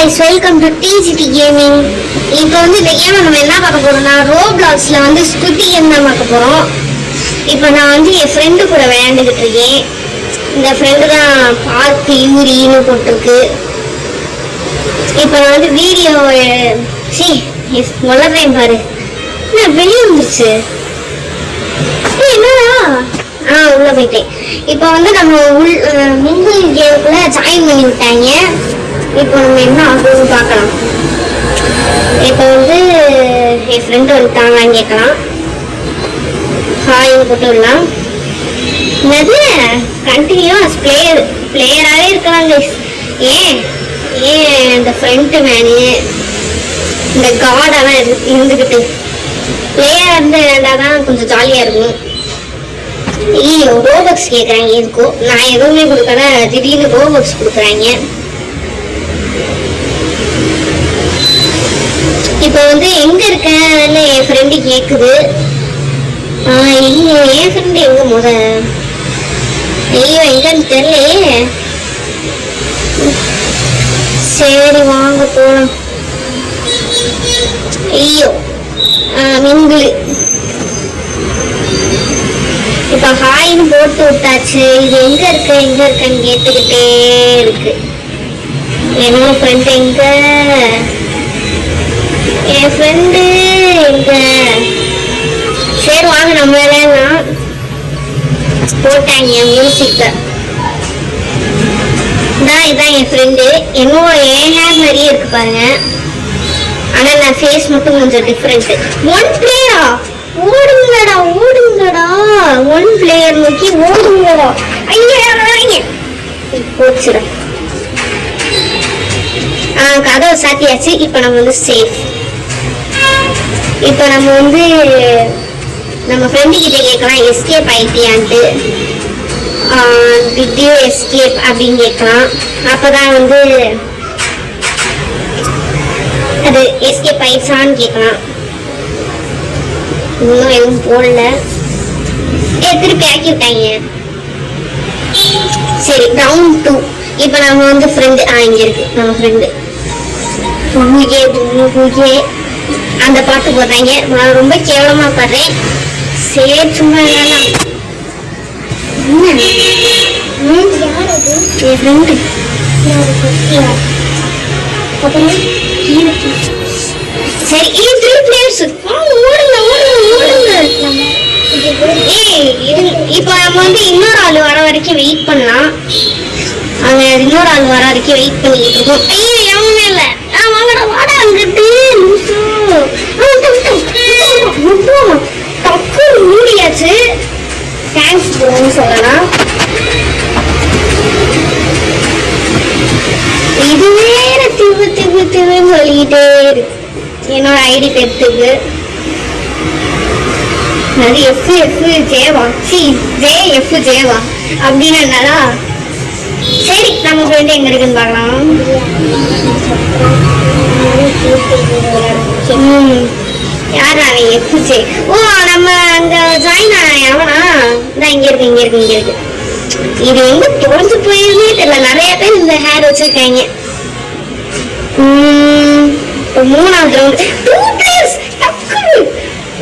guys, welcome to TGT Gaming. இப்போ வந்து இந்த கேம் நம்ம என்ன பார்க்க போறோம்னா ரோப்ளாக்ஸ்ல வந்து ஸ்குட்டி கேம் தான் பார்க்க போறோம். இப்போ நான் வந்து என் ஃப்ரெண்டு கூட விளையாண்டுக்கிட்டு இருக்கேன். இந்த ஃப்ரெண்டு தான் பார்க் யூரின்னு போட்டிருக்கு. இப்போ நான் வந்து வீடியோ வளர்றேன் பாரு. என்ன வெளியே வந்துருச்சு என்னடா? உள்ள போயிட்டேன். இப்போ வந்து நம்ம மிங்கிள் கேமுக்குள்ள ஜாயின் பண்ணி விட்டாங்க. இப்போ நம்ம என்ன ஆகுதுன்னு பார்க்கலாம். இப்போ வந்து என் ஃப்ரெண்டு வந்துட்டாங்களான்னு கேட்கலாம். ஹாய்னு போட்டு விடலாம். என்னது கண்டினியூஸ் பிளேயராகவே இருக்கலாம். ஏன் இந்த ஃப்ரண்ட் மேனு இந்த கார்டெல்லாம் இருந்துக்கிட்டு பிளேயராக இருந்து இருந்தால் கொஞ்சம் ஜாலியாக இருக்கும். ஐயோ ரோபக்ஸ் கேட்குறாங்க. இருக்கும் நான் எதுவுமே கொடுக்கல, திடீர்னு ரோபக்ஸ் கொடுக்குறாங்க. இப்போ வந்து எங்க இருக்கன்னு என் ஃப்ரெண்டு கேக்குது. என் ஃப்ரெண்டு எங்க ஐயோ எங்கன்னு தெரியலையே. சரி வாங்க போலாம். ஐயோ மிங்கிள் இப்ப ஹாய்னு போட்டு விட்டாச்சு. இது எங்க இருக்குன்னு கேட்டுக்கிட்டே இருக்கு. என்னோட ஃப்ரெண்ட் எங்க? என் ஃப்ரெண்டு எங்க? சரி வாங்க நம்ம விளையாடலாம். போட்டாங்க மியூசிக்க. இதான் என் ஃப்ரெண்டு. என்னோட என் ஹேர் மாதிரியே இருக்கு பாருங்க. ஆனா நான் ஃபேஸ் மட்டும் கொஞ்சம் டிஃப்ரெண்ட். ஒன் பிளேயரா? ஓடுங்கடா ஒன் பிளேயர் நோக்கி ஓடுங்கடா. ஐயா போச்சுடா. கதவை சாத்தியாச்சு. இப்ப நம்ம வந்து சேஃப். இப்ப நம்ம வந்து நம்ம ஃப்ரெண்டு கிட்ட கேட்கலாம் எஸ்கேப் ஆயிட்டியான்ட்டு. டிட் யூ எஸ்கேப் அப்படின்னு கேட்கலாம். அப்பதான் வந்து அது எஸ்கேப் ஆயிடுச்சான்னு கேட்கலாம். இன்னும் எதுவும் போடல. திருப்பி ஆக்கி விட்டாங்க. சரி ரவுண்ட் 2. இப்ப நம்ம வந்து ஃப்ரெண்டு இங்க இருக்கு நம்ம ஃப்ரெண்டு. அந்த பாட்டு போடுறாங்க. நான் ரொம்ப கேவலமா பாடுறேன். சரி சும்மா சரி இப்ப நம்ம வந்து இன்னொரு ஆள் வர வரைக்கும் வெயிட் பண்ணலாம். அங்க இன்னொரு ஆள் வர வரைக்கும் வெயிட் பண்ணிட்டு இருக்கோம். ஐயோ எவனுமே இல்ல. வாங்கடா வாடா அங்கிட்டு. டக்கு மூடியாச்சு. தேங்க்ஸ் ப்ரோன்னு சொல்லலாம். இது வேற திவ்வுன்னு சொல்லிக்கிட்டே இருக்கு. என்னோட ஐடி பெற்றுக்கு அது ஜேவா அப்படின்னு என்னடா. சரி நம்ம ஃப்ரெண்டு எங்க இருக்குன்னு பார்க்கலாம். யாரா எஃப்ஜே? ஓ நம்ம அங்க ஜாயின் ஆனா இங்க இருக்கு. இது எங்க தொலைஞ்சு போயிருந்தே தெரியல. நிறைய பேர் இந்த ஹேர் வச்சிருக்காங்க. மூணாவது round 2 players.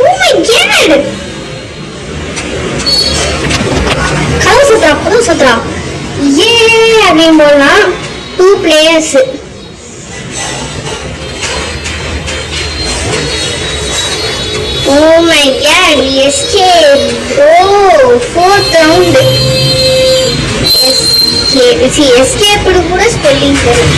Oh my god. கதவு சுத்துறா. ஏ அப்படின்னு போடலாம். 2 players. Oh my god, we escaped. Oh, 4th round. Escape கூட ஸ்பெல்லிங் தெரியும்.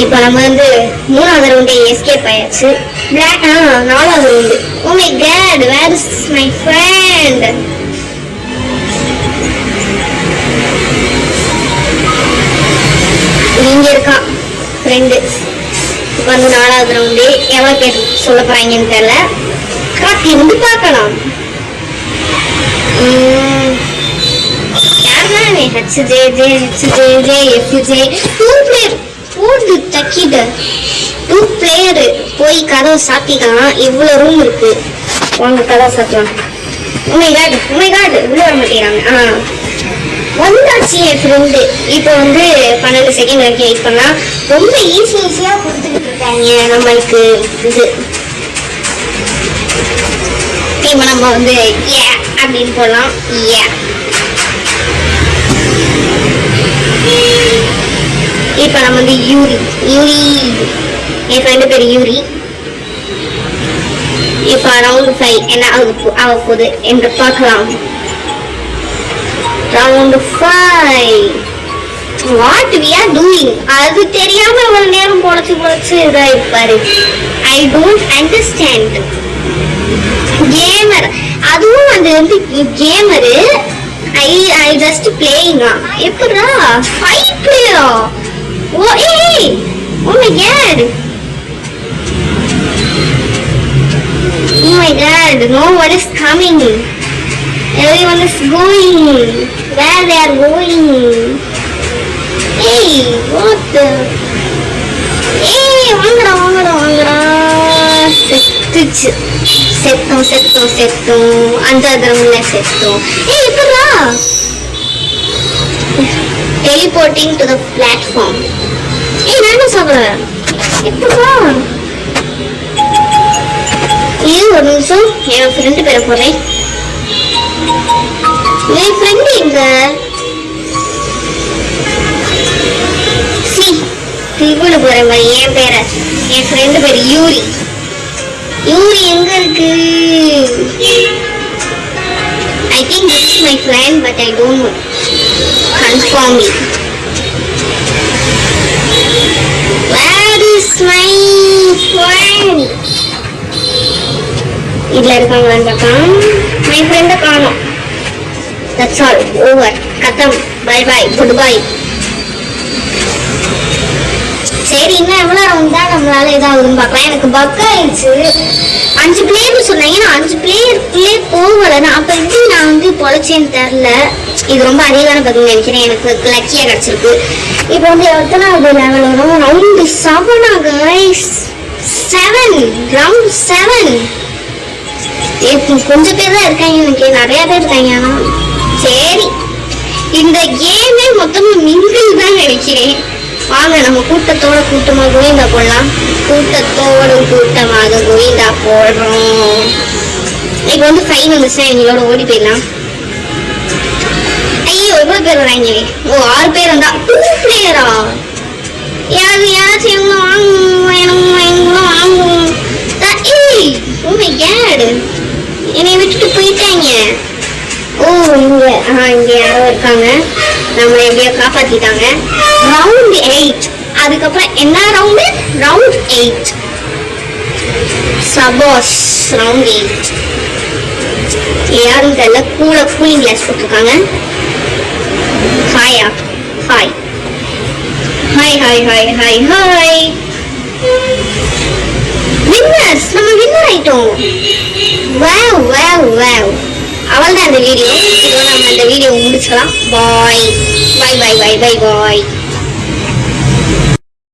இப்ப நம்ம வந்து 3வது ரவுண்ட் எஸ்கேப் ஆயாச்சு. பிளாக் 4வது round. Oh my god, where is my friend? இங்க இருக்கா ஃப்ரெண்டு. இப்ப வந்து 4வது ரவுண்டு. எவ்வளவு பேர் சொல்ல போறாங்கன்னு தெரியல. காத்தி வந்து பார்க்கலாம். யாருமே HJ FJ 2 player போட்டு தக்கிட்ட 2 player போய் கதவை சாத்திக்கலாம். இவ்வளவு ரூம் இருக்கு. வாங்க கதவை சாத்தலாம். Oh my god உள்ள வர மாட்டேங்கிறாங்க. வந்தாச்சு. லாஸ்ட் என் ஃப்ரெண்டு இப்போ வந்து 12 செகண்ட் வரைக்கும் வெயிட் பண்ணலாம். ரொம்ப ஈஸியா கொடுத்துட்டு இருக்காங்க நம்மளுக்கு இது. இப்போ நம்ம வந்து ஏ அப்படின்னு போடலாம். ஏ இப்போ நம்ம வந்து யூரி என் ஃப்ரெண்டு பேர் யூரி. இப்போ ரவுண்ட் 5 என்ன ஆக போகுது என்று பார்க்கலாம். Round 5 what we are doing அது தெரியாம இவ்வளவு நேரம் பொழைச்சு இதா இருப்பாரு. I don't understand. கேமர் அதுவும் அது வந்து கேமரு. I just playing. எப்படா 5 பிளேயரா? ஓ ஏய் oh my god oh my god no one is coming. Everyone is going where they are going. Hey what the hey வாங்கடா செத்தோம் அஞ்சாதரம்ல செத்தோம். ஏய் எப்படா teleporting to the platform. ஏய் நான் என்ன சொல்றேன் எப்படா இது ஒரு நிமிஷம் என் ஃப்ரெண்டு பேரை போறேன். என் ஃப்ரெண்டு எங்க திருப்பூர் போறேன் மாதிரி என் பேரை. என் ஃப்ரெண்டு பேர் யூரி எங்க இருக்கு? I think this is my friend but I don't know. Confirm me. Where is my friend? இதுல இருக்காங்களான்னு பார்க்கலாம். மை ஃப்ரெண்டை காணோம். That's all. Over. கத்தம். Bye bye. Goodbye. சரி இன்னும் எவ்வளவு ரவுண்ட் தான் நம்மளால இதாகுதுன்னு பார்க்கலாம். எனக்கு பக் ஆயிடுச்சு. 5 பிளேயர் சொன்னாங்க. நான் 5 பிளேயருக்குள்ளே போகல. நான் அப்ப எப்படி நான் வந்து பொழைச்சேன்னு தெரியல. இது ரொம்ப அதிகமான பக்கம் நினைக்கிறேன். எனக்கு லக்கியா கிடைச்சிருக்கு. இப்போ வந்து எத்தனாவது லெவல் வரும்? Round 7 guys. 7 ரவுண்ட் 7. கொஞ்சம் பேர் தான் இருக்காங்க. எனக்கு நிறைய பேர் இருக்காங்க. ஆனா சரி இந்த கேமே மொத்தமா மிங்கிள் தான் நினைக்கிறேன். வாங்க நம்ம கூட்டமாக கோவிந்தா போடலாம். கூட்டமாக கோவிந்தா போடுறோம். இப்போ வந்து 5 வந்துச்சுன்னா எங்களோட ஓடி போயிடலாம். ஐயோ எவ்வளவு பேர் வராங்க? ஓ 6 பேர் வந்தா 2 பிளேயரா? யாராச்சும் எங்களும் வாங்குவோம். ஏய் ஓ மை காட் என்னை விட்டுட்டு போயிட்டாங்க. ஓ இங்க யாரோ இருக்காங்க. நம்ம எப்படியோ காப்பாத்திட்டாங்க. ரவுண்ட் 8 அதுக்கப்புறம் என்ன ரவுண்டு? ரவுண்ட் 8 சபாஸ். ரவுண்ட் 8 யாரும் தெரியல. கூட கூலிங் கிளாஸ் போட்டிருக்காங்க. ஹாயா hi hi hi hi hi hi. Winners நம்ம வின்னர் ஆயிட்டோம். Wow wow wow. அவள்தான் இந்த வீடியோ. இதோட நம்ம இந்த வீடியோ முடிச்சுக்கலாம். பாய் பாய் பாய் பாய் பாய் பாய்.